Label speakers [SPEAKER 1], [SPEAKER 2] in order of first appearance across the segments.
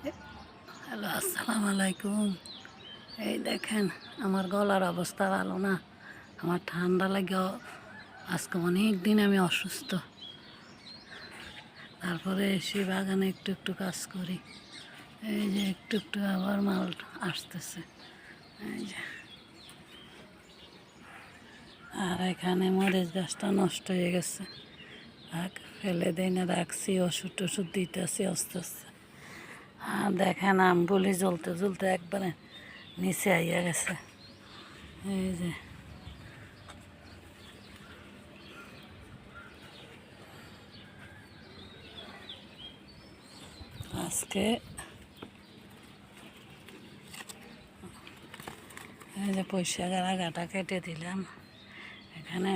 [SPEAKER 1] Hello, আসসালামু আলাইকুম। এই দেখেন, আমার গলার অবস্থা ভালো না। আমার ঠান্ডা লাগে। আজকে অনেক দিন আমি অসুস্থ। তারপরে এসে বাগানে একটু একটু কাজ করি। এই যে একটু একটু আবার মাল আসতেছে। এই যে, আর এখানে মরিচ গাছটা নষ্ট হয়ে গেছে। ফেলে দেয় না, রাখছি, ওষুধ টষুধ দিতেছি আস্তে আস্তে। আর দেখেন আমগুলি জ্বলতে জ্বলতে একবারে নিচে আইয়া গেছে। এই যে আজকে এই যে পয়সাগার আগাটা কেটে দিলাম। এখানে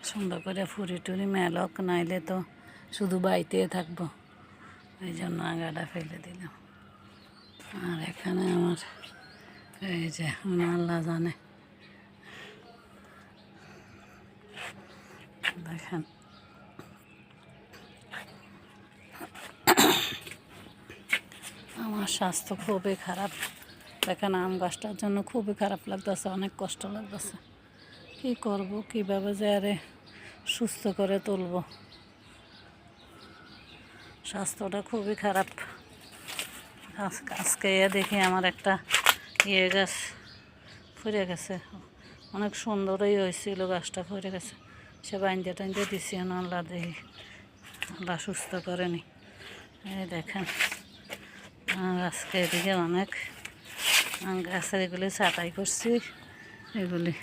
[SPEAKER 1] সুন্দর করে ফুরি টুরি মেলক, নাইলে তো শুধু বাইতে থাকবো। এই জন্য আগাটা ফেলে দিলাম। আর এখানে আমার এই যে আল্লাহ জানে, দেখেন আমার স্বাস্থ্য খুবই খারাপ। দেখেন আম গাছটার জন্য খুবই খারাপ লাগতেছে, অনেক কষ্ট লাগতেছে। কী করব, কীভাবে যে আরে সুস্থ করে তুলব। স্বাস্থ্যটা খুবই খারাপ। আজকে দেখি আমার একটা গাছ ফুরে গেছে। অনেক সুন্দরই হয়েছিল, গাছটা ফুরে গেছে। সে বাইন্দে টাইন্দে দিছি, আল্লাহ দেখি আল্লাহ সুস্থ করেনি। এই দেখেন, আজকে এদিকে অনেক গাছের এগুলি ছাঁটাই করছি। এগুলি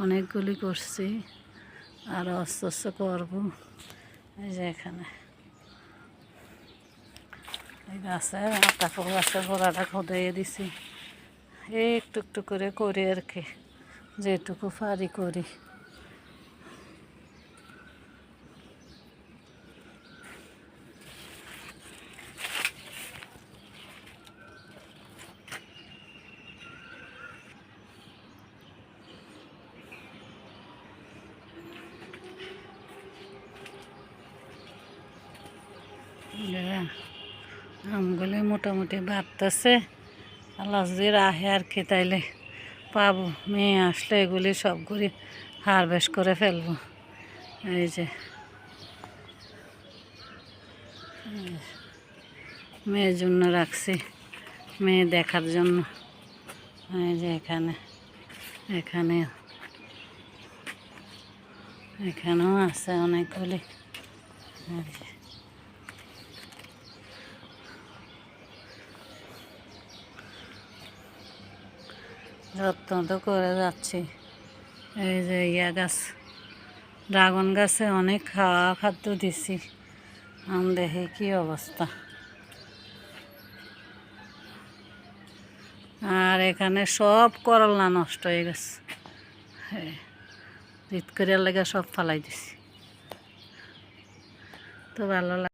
[SPEAKER 1] অনেকগুলি করছি, আর আস্তে আস্তে করবো। এই যে এখানে এই গাছের আটা ফুল গাছের গোড়াটা খোদাইয়ে দিছি। এই একটু একটু করে করি আর কি, যেটুকু পারি করি। আমগুলি মোটামুটি বাড়তেছে। আল্লাহ যদি রাহে আর কি, তাইলে পাবো। মেয়ে আসলে এগুলি সবগুলি হারভেস্ট করে ফেলবো। এই যে মেয়ের জন্য রাখছি, মেয়ে দেখার জন্য। এই যে এখানে এখানে এখানেও আছে অনেকগুলি। যত্ন তো করে যাচ্ছি। এই যে গাছ, ড্রাগন গাছে অনেক খাদ্য দিছি। আম দেখে কি অবস্থা। আর এখানে সব করলা নষ্ট হয়ে গেছে। ঈদ করিয়ার লেগে সব ফালাই দিছি। তো ভালো লাগে।